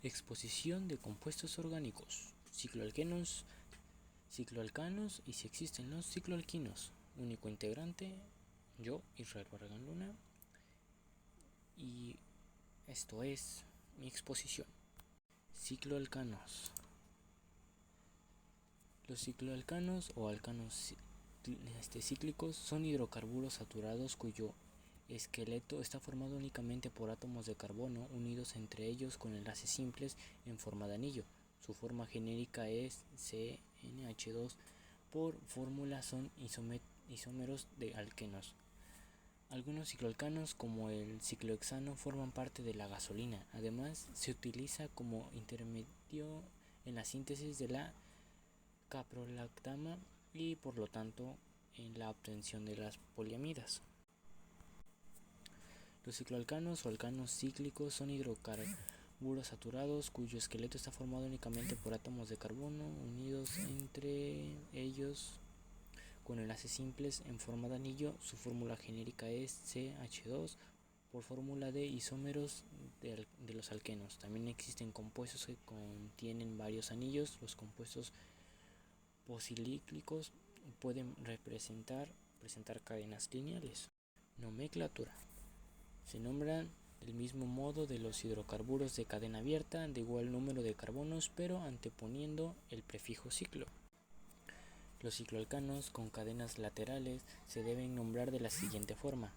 Exposición de compuestos orgánicos, cicloalquenos, cicloalcanos y si existen los cicloalquinos. Único integrante, yo, Israel Barragán Luna, y esto es mi exposición. Cicloalcanos. Los cicloalcanos o alcanos cíclicos son hidrocarburos saturados cuyo esqueleto está formado únicamente por átomos de carbono unidos entre ellos con enlaces simples en forma de anillo. Su forma genérica es CnH2. Por fórmula son isómeros de alquenos. Algunos cicloalcanos, como el ciclohexano, forman parte de la gasolina. Además, se utiliza como intermedio en la síntesis de la caprolactama y por lo tanto en la obtención de las poliamidas. Los cicloalcanos o alcanos cíclicos son hidrocarburos saturados cuyo esqueleto está formado únicamente por átomos de carbono unidos entre ellos con enlaces simples en forma de anillo. Su fórmula genérica es CH2 por fórmula de isómeros de los alquenos. También existen compuestos que contienen varios anillos. Los compuestos policíclicos pueden presentar cadenas lineales. Nomenclatura. Se nombran del mismo modo de los hidrocarburos de cadena abierta de igual número de carbonos, pero anteponiendo el prefijo ciclo. Los cicloalcanos con cadenas laterales se deben nombrar de la siguiente forma: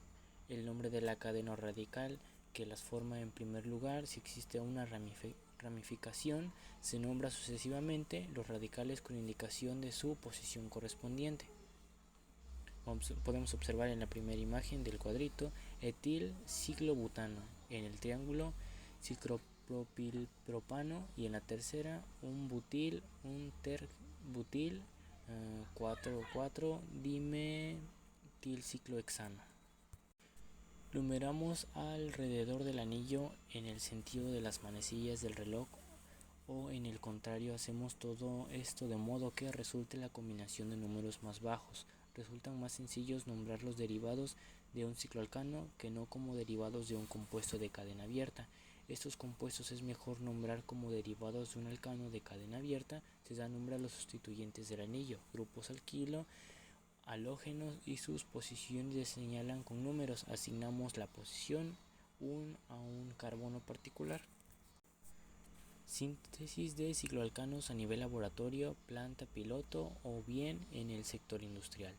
el nombre de la cadena radical que las forma en primer lugar. Si existe una ramificación, se nombra sucesivamente los radicales con indicación de su posición correspondiente. Podemos observar en la primera imagen del cuadrito etil ciclobutano, en el triángulo ciclopropilpropano y en la tercera un butil, un terbutil, 4,4 dimetilciclohexano. Numeramos alrededor del anillo en el sentido de las manecillas del reloj, o en el contrario hacemos todo esto de modo que resulte la combinación de números más bajos. Resultan más sencillos nombrar los derivados de un cicloalcano que no como derivados de un compuesto de cadena abierta. Estos compuestos es mejor nombrar como derivados de un alcano de cadena abierta. Se da nombre a los sustituyentes del anillo, grupos alquilo, halógenos, y sus posiciones se señalan con números. Asignamos la posición a un carbono particular. Síntesis de cicloalcanos a nivel laboratorio, planta piloto o bien en el sector industrial.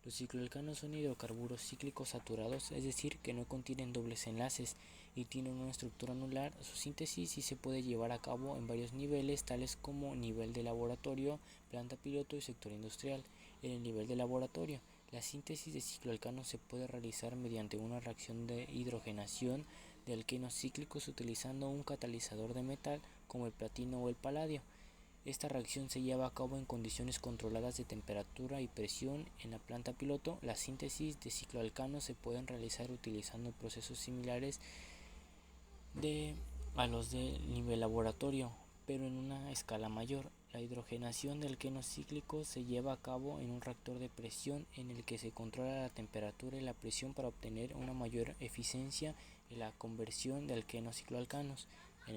Los cicloalcanos son hidrocarburos cíclicos saturados, es decir, que no contienen dobles enlaces y tienen una estructura anular. Su síntesis sí se puede llevar a cabo en varios niveles, tales como nivel de laboratorio, planta piloto y sector industrial. En el nivel de laboratorio, la síntesis de cicloalcanos se puede realizar mediante una reacción de hidrogenación de alquenos cíclicos utilizando un catalizador de metal como el platino o el paladio. Esta reacción se lleva a cabo en condiciones controladas de temperatura y presión. En la planta piloto, la síntesis de cicloalcanos se pueden realizar utilizando procesos similares a los del nivel laboratorio, pero en una escala mayor. La hidrogenación de alquenos cíclicos se lleva a cabo en un reactor de presión en el que se controla la temperatura y la presión para obtener una mayor eficiencia en la conversión de alquenos cicloalcanos. En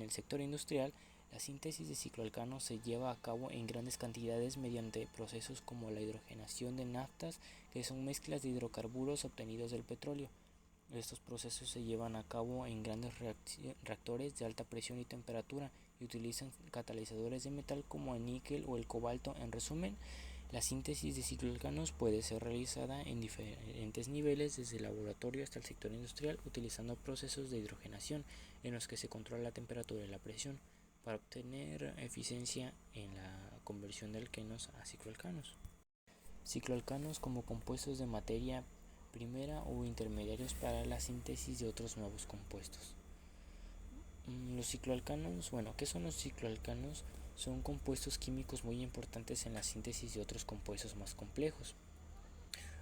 el sector industrial, la síntesis de cicloalcanos se lleva a cabo en grandes cantidades mediante procesos como la hidrogenación de naftas, que son mezclas de hidrocarburos obtenidos del petróleo. Estos procesos se llevan a cabo en grandes reactores de alta presión y temperatura y utilizan catalizadores de metal como el níquel o el cobalto. En resumen, la síntesis de cicloalcanos puede ser realizada en diferentes niveles, desde el laboratorio hasta el sector industrial, utilizando procesos de hidrogenación en los que se controla la temperatura y la presión para obtener eficiencia en la conversión de alquenos a cicloalcanos. Cicloalcanos como compuestos de materia primera o intermediarios para la síntesis de otros nuevos compuestos. Los cicloalcanos, ¿qué son los cicloalcanos? Son compuestos químicos muy importantes en la síntesis de otros compuestos más complejos.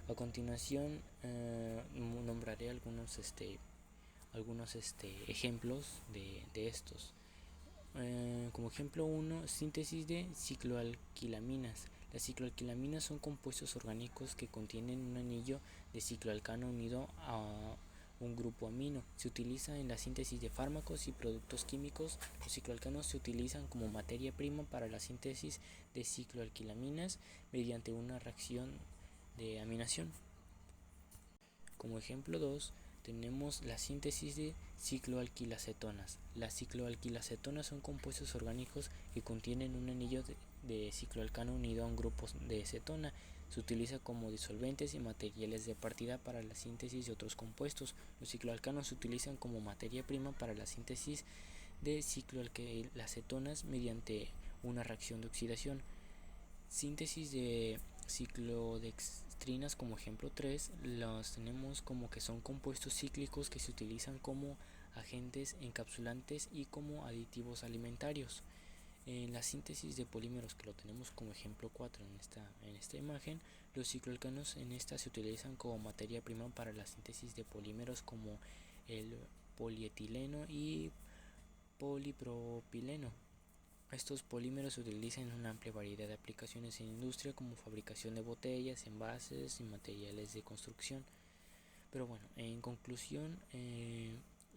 A continuación nombraré algunos ejemplos de estos. Como ejemplo 1, síntesis de cicloalquilaminas. Las cicloalquilaminas son compuestos orgánicos que contienen un anillo de cicloalcano unido a un grupo amino. Se utiliza en la síntesis de fármacos y productos químicos. Los cicloalcanos se utilizan como materia prima para la síntesis de cicloalquilaminas mediante una reacción de aminación. Como ejemplo 2 tenemos la síntesis de cicloalquilacetonas. Las cicloalquilacetonas son compuestos orgánicos que contienen un anillo de cicloalcano unido a un grupo de cetona. Se utiliza como disolventes y materiales de partida para la síntesis de otros compuestos. Los cicloalcanos se utilizan como materia prima para la síntesis de cicloalquilacetonas mediante una reacción de oxidación. Síntesis de ciclodextrinas como ejemplo 3, las tenemos como que son compuestos cíclicos que se utilizan como agentes encapsulantes y como aditivos alimentarios. En la síntesis de polímeros, que lo tenemos como ejemplo 4 en esta imagen, los cicloalcanos en esta se utilizan como materia prima para la síntesis de polímeros como el polietileno y polipropileno. Estos polímeros se utilizan en una amplia variedad de aplicaciones en industria como fabricación de botellas, envases y materiales de construcción. Pero bueno, en conclusión,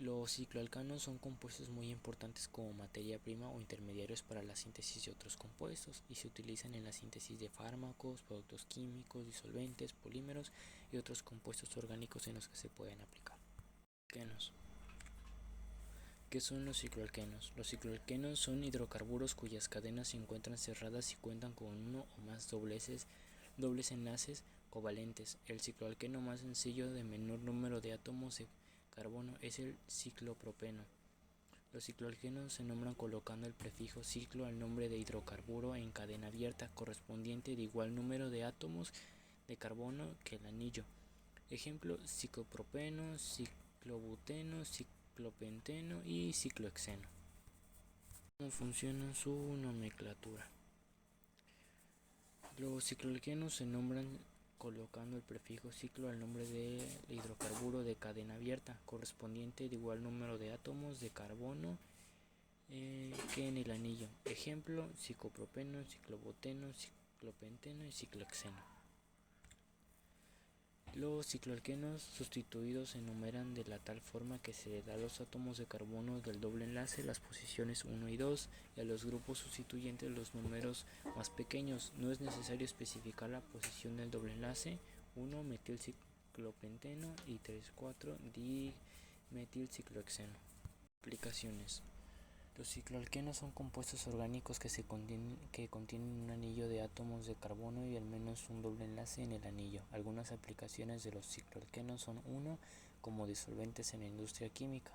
los cicloalcanos son compuestos muy importantes como materia prima o intermediarios para la síntesis de otros compuestos y se utilizan en la síntesis de fármacos, productos químicos, disolventes, polímeros y otros compuestos orgánicos en los que se pueden aplicar. ¿Qué son los cicloalquenos? Los cicloalquenos son hidrocarburos cuyas cadenas se encuentran cerradas y cuentan con uno o más dobles enlaces covalentes. El cicloalqueno más sencillo de menor número de átomos de carbono es el ciclopropeno. Los cicloalquenos se nombran colocando el prefijo ciclo al nombre de hidrocarburo en cadena abierta correspondiente de igual número de átomos de carbono que el anillo. Ejemplo: ciclopropeno, ciclobuteno, ciclopenteno y ciclohexeno. ¿Cómo funciona su nomenclatura? Los cicloalquenos se nombran colocando el prefijo ciclo al nombre del hidrocarburo de cadena abierta correspondiente de igual número de átomos de carbono que en el anillo. Ejemplo: ciclopropeno, ciclobuteno, ciclopenteno y ciclohexeno. Los cicloalquenos sustituidos se enumeran de la tal forma que se le da a los átomos de carbono del doble enlace las posiciones 1 y 2 y a los grupos sustituyentes los números más pequeños. No es necesario especificar la posición del doble enlace: 1 metilciclopenteno y 3,4 dimetilciclohexeno. Aplicaciones. Los cicloalquenos son compuestos orgánicos que contienen un anillo de átomos de carbono y al menos un doble enlace en el anillo. Algunas aplicaciones de los cicloalquenos son: 1. Como disolventes en la industria química,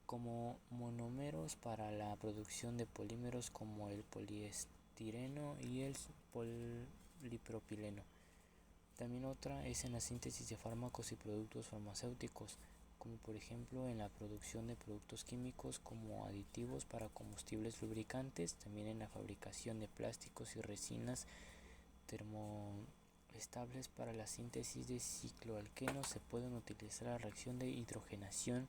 como monómeros para la producción de polímeros como el poliestireno y el polipropileno. También otra es en la síntesis de fármacos y productos farmacéuticos, como por ejemplo en la producción de productos químicos como aditivos para combustibles lubricantes. También en la fabricación de plásticos y resinas termoestables. Para la síntesis de cicloalquenos se pueden utilizar la reacción de hidrogenación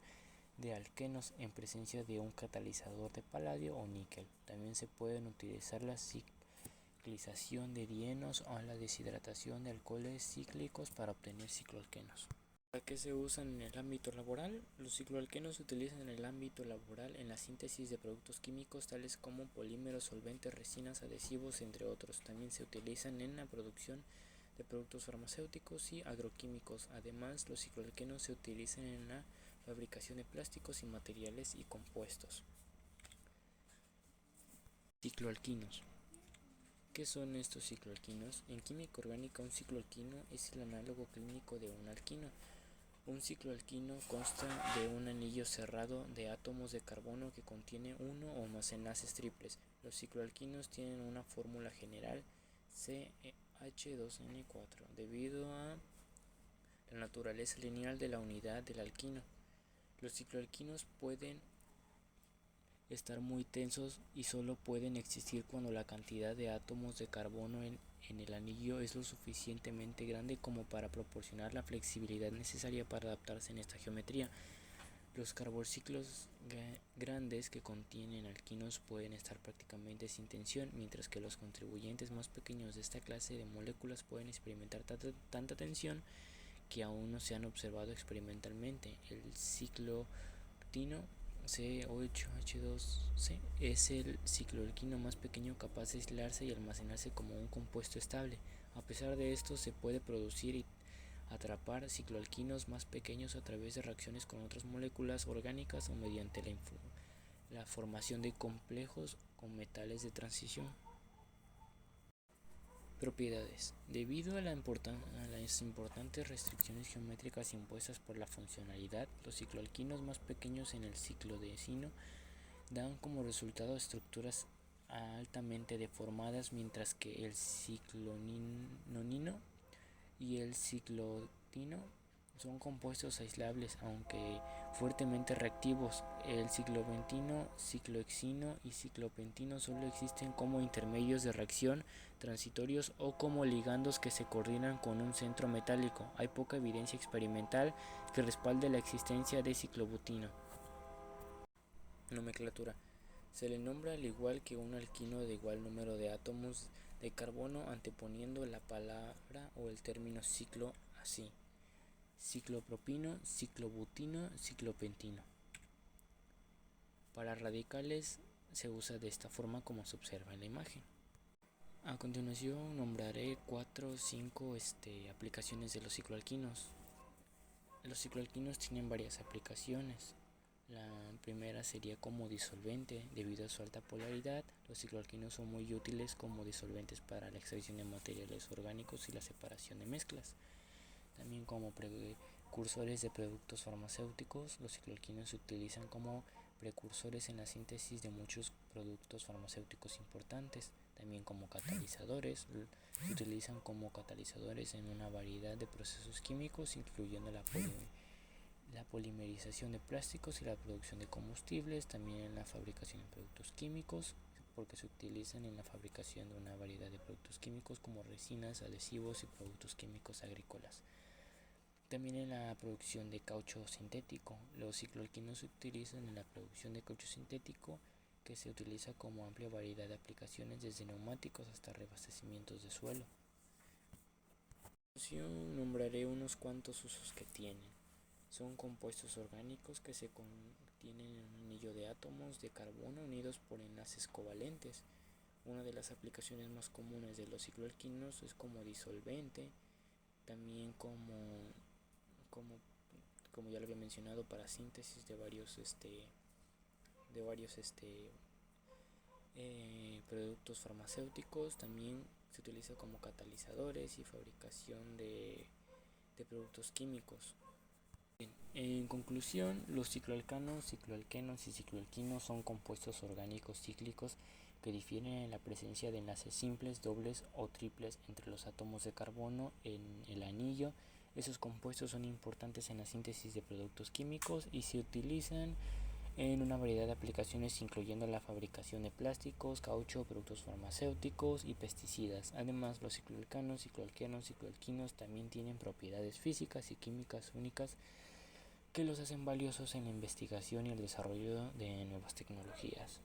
de alquenos en presencia de un catalizador de paladio o níquel. También se pueden utilizar la ciclización de dienos o la deshidratación de alcoholes cíclicos para obtener cicloalquenos. ¿Para qué se usan en el ámbito laboral? Los cicloalquenos se utilizan en el ámbito laboral en la síntesis de productos químicos tales como polímeros, solventes, resinas, adhesivos, entre otros. También se utilizan en la producción de productos farmacéuticos y agroquímicos. Además, los cicloalquenos se utilizan en la fabricación de plásticos y materiales y compuestos. Cicloalquinos. ¿Qué son estos cicloalquinos? En química orgánica, un cicloalquino es el análogo clínico de un alquino. Un cicloalquino consta de un anillo cerrado de átomos de carbono que contiene uno o más enlaces triples. Los cicloalquinos tienen una fórmula general CH2N4 debido a la naturaleza lineal de la unidad del alquino. Los cicloalquinos pueden estar muy tensos y solo pueden existir cuando la cantidad de átomos de carbono en el anillo es lo suficientemente grande como para proporcionar la flexibilidad necesaria para adaptarse en esta geometría. Los carbociclos grandes que contienen alquinos pueden estar prácticamente sin tensión, mientras que los contribuyentes más pequeños de esta clase de moléculas pueden experimentar tanta tensión que aún no se han observado experimentalmente. El cicloalquino C8H2C es el cicloalquino más pequeño capaz de aislarse y almacenarse como un compuesto estable. A pesar de esto, se puede producir y atrapar cicloalquinos más pequeños a través de reacciones con otras moléculas orgánicas o mediante la formación de complejos con metales de transición. Propiedades. Debido a las importantes restricciones geométricas impuestas por la funcionalidad, los cicloalquinos más pequeños en el ciclodecino dan como resultado estructuras altamente deformadas, mientras que el ciclonino y el ciclotino son compuestos aislables, aunque fuertemente reactivos. El ciclopentino, ciclohexino y ciclopentino solo existen como intermedios de reacción transitorios o como ligandos que se coordinan con un centro metálico. Hay poca evidencia experimental que respalde la existencia de ciclobutino. Nomenclatura. Se le nombra al igual que un alquino de igual número de átomos de carbono anteponiendo la palabra o el término ciclo, así: ciclopropino, ciclobutino, ciclopentino. Para radicales se usa de esta forma como se observa en la imagen. A continuación nombraré 4 o 5 aplicaciones de los cicloalquinos. Los cicloalquinos tienen varias aplicaciones. La primera sería como disolvente. Debido a su alta polaridad, los cicloalquinos son muy útiles como disolventes para la extracción de materiales orgánicos y la separación de mezclas. También como precursores de productos farmacéuticos, los cicloalquinos se utilizan como precursores en la síntesis de muchos productos farmacéuticos importantes. También como catalizadores, se utilizan como catalizadores en una variedad de procesos químicos, incluyendo la polimerización de plásticos y la producción de combustibles. También en la fabricación de productos químicos, porque se utilizan en la fabricación de una variedad de productos químicos como resinas, adhesivos y productos químicos agrícolas. También en la producción de caucho sintético. Los cicloalquinos se utilizan en la producción de caucho sintético, que se utiliza como amplia variedad de aplicaciones, desde neumáticos hasta reabastecimientos de suelo. A continuación nombraré unos cuantos usos que tienen. Son compuestos orgánicos que se contienen en un anillo de átomos de carbono unidos por enlaces covalentes. Una de las aplicaciones más comunes de los cicloalquinos es como disolvente, también como ya lo había mencionado, para síntesis de varios productos farmacéuticos. También se utiliza como catalizadores y fabricación de productos químicos. En conclusión, los cicloalcanos, cicloalquenos y cicloalquinos son compuestos orgánicos cíclicos que difieren en la presencia de enlaces simples, dobles o triples entre los átomos de carbono en el anillo. Esos compuestos son importantes en la síntesis de productos químicos y se utilizan en una variedad de aplicaciones, incluyendo la fabricación de plásticos, caucho, productos farmacéuticos y pesticidas. Además, los cicloalcanos, cicloalquenos, cicloalquinos también tienen propiedades físicas y químicas únicas que los hacen valiosos en la investigación y el desarrollo de nuevas tecnologías.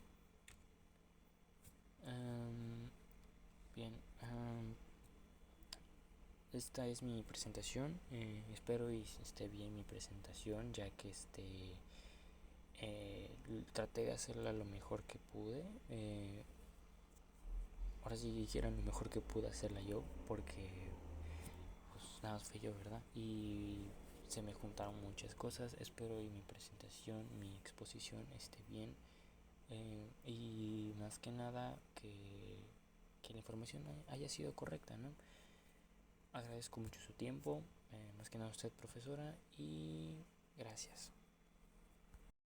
Esta es mi presentación. Espero y esté bien mi presentación, ya que traté de hacerla lo mejor que pude. Ahora sí dijeron lo mejor que pude hacerla yo, porque pues nada fue yo, ¿verdad? Y se me juntaron muchas cosas. Espero y mi presentación, mi exposición esté bien, y más que nada que la información haya sido correcta, ¿no? Agradezco mucho su tiempo, más que nada a usted, profesora, y gracias.